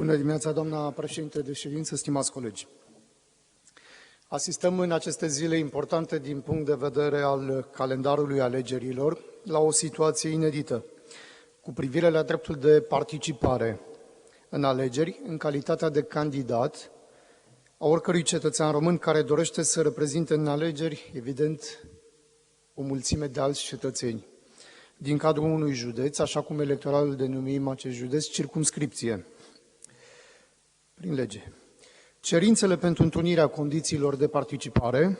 Bună dimineața, doamna președinte de ședință, stimați colegi. Asistăm în aceste zile importante din punct de vedere al calendarului alegerilor la o situație inedită cu privire la dreptul de participare în alegeri în calitatea de candidat a oricărui cetățean român care dorește să reprezinte în alegeri, evident, o mulțime de alți cetățeni din cadrul unui județ, așa cum electoralul denumim acest județ, circumscripție, prin lege. Cerințele pentru întrunirea condițiilor de participare,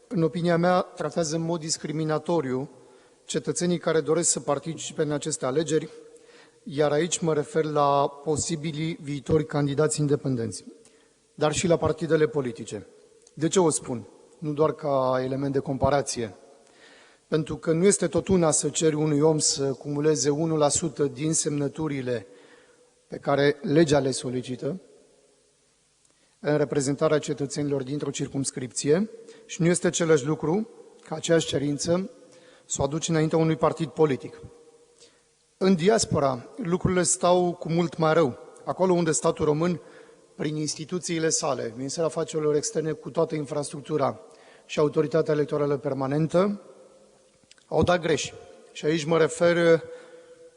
în opinia mea, tratează în mod discriminatoriu cetățenii care doresc să participe în aceste alegeri, iar aici mă refer la posibilii viitori candidați independenți, dar și la partidele politice. De ce o spun? Nu doar ca element de comparație. Pentru că nu este tot una să ceri unui om să cumuleze 1% din semnăturile pe care legea le solicită în reprezentarea cetățenilor dintr-o circumscripție și nu este același lucru ca aceeași cerință să o aduci înaintea unui partid politic. În diaspora, lucrurile stau cu mult mai rău. Acolo unde statul român, prin instituțiile sale, Ministerul Afacerilor Externe cu toată infrastructura și Autoritatea Electorală Permanentă, au dat greș. Și aici mă refer,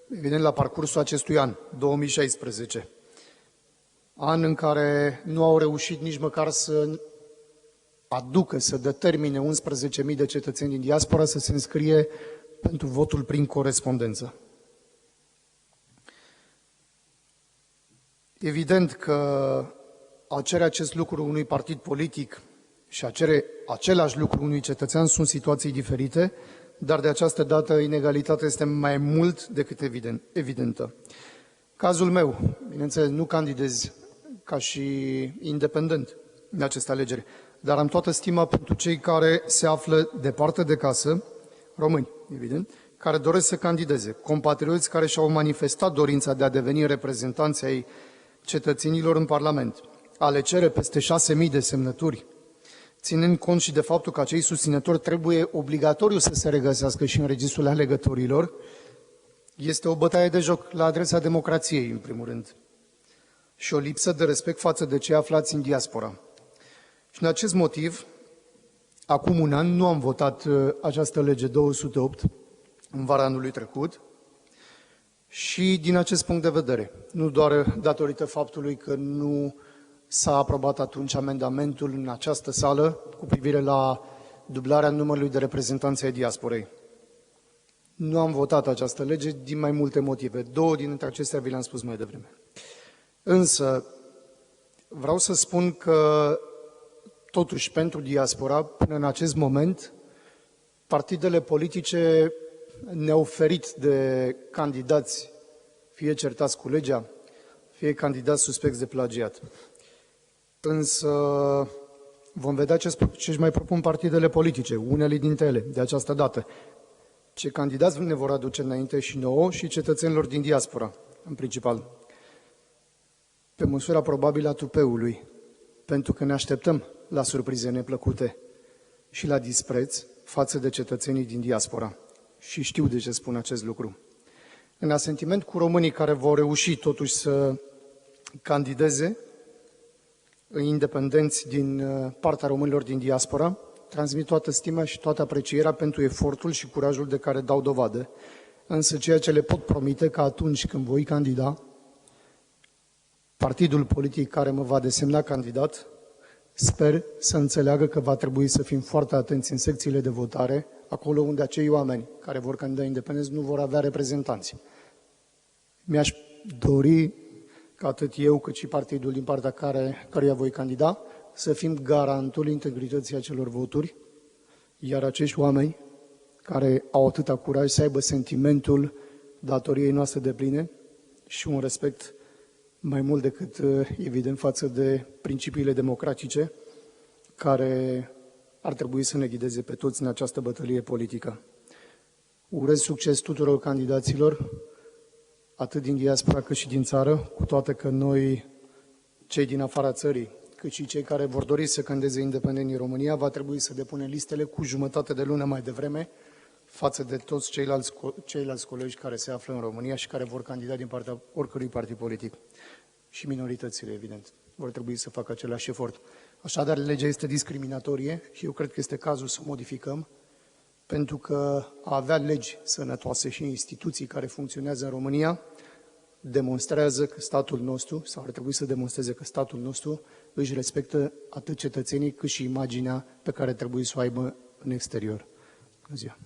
evident, la parcursul acestui an, 2016. An în care nu au reușit nici măcar să aducă, să determine 11.000 de cetățeni din diaspora să se înscrie pentru votul prin corespondență. Evident că a cere acest lucru unui partid politic și a cere același lucru unui cetățean sunt situații diferite, dar de această dată inegalitatea este mai mult decât evidentă. Cazul meu, bineînțeles, nu candidez ca și independent în aceste alegeri, dar am toată stima pentru cei care se află departe de casă, români, evident, care doresc să candideze, compatrioți care și-au manifestat dorința de a deveni reprezentanți ai cetățenilor în Parlament, a le cere peste 6.000 de semnături, ținând cont și de faptul că acei susținători trebuie obligatoriu să se regăsească și în registrul alegătorilor, este o bătaie de joc la adresa democrației, în primul rând, și o lipsă de respect față de cei aflați în diaspora. Și din acest motiv, acum un an, nu am votat această lege 208 în vara anului trecut și din acest punct de vedere, nu doar datorită faptului că nu s-a aprobat atunci amendamentul în această sală cu privire la dublarea numărului de reprezentanți ai diasporei. Nu am votat această lege din mai multe motive. Două dintre acestea vi le-am spus mai devreme. Însă, vreau să spun că, totuși, pentru diaspora, până în acest moment, partidele politice ne-au oferit de candidați, fie certați cu legea, fie candidați suspecți de plagiat. Însă vom vedea ce își mai propun partidele politice, unele dintre ele, de această dată. Ce candidați ne vor aduce înainte și nouă și cetățenilor din diaspora, în principal. Pe măsura probabilă a tupeului, pentru că ne așteptăm la surprize neplăcute și la dispreț față de cetățenii din diaspora. Și știu de ce spun acest lucru. În asentiment cu românii care vor reuși totuși să candideze, independenți din partea românilor din diaspora, transmit toată stima și toată aprecierea pentru efortul și curajul de care dau dovadă. Însă ceea ce le pot promite că atunci când voi candida, partidul politic care mă va desemna candidat, sper să înțeleagă că va trebui să fim foarte atenți în secțiile de votare, acolo unde acei oameni care vor candida independenți nu vor avea reprezentanți. Mi-aș dori ca atât eu cât și partidul din partea căruia voi candida, să fim garantul integrității acelor voturi, iar acești oameni care au atâta curaj să aibă sentimentul datoriei noastre depline și un respect mai mult decât evident față de principiile democratice care ar trebui să ne ghideze pe toți în această bătălie politică. Urez succes tuturor candidaților, atât din diaspora cât și din țară, cu toate că noi, cei din afara țării, cât și cei care vor dori să candideze independent în România, va trebui să depunem listele cu jumătate de lună mai devreme față de toți ceilalți colegi care se află în România și care vor candida din partea oricărui partid politic. și minoritățile, evident, vor trebui să facă același efort. Așadar, legea este discriminatorie și eu cred că este cazul să o modificăm, pentru că a avea legi sănătoase și instituții care funcționează în România demonstrează că statul nostru, sau ar trebui să demonstreze că statul nostru își respectă atât cetățenii cât și imaginea pe care trebuie să o aibă în exterior. Bună ziua!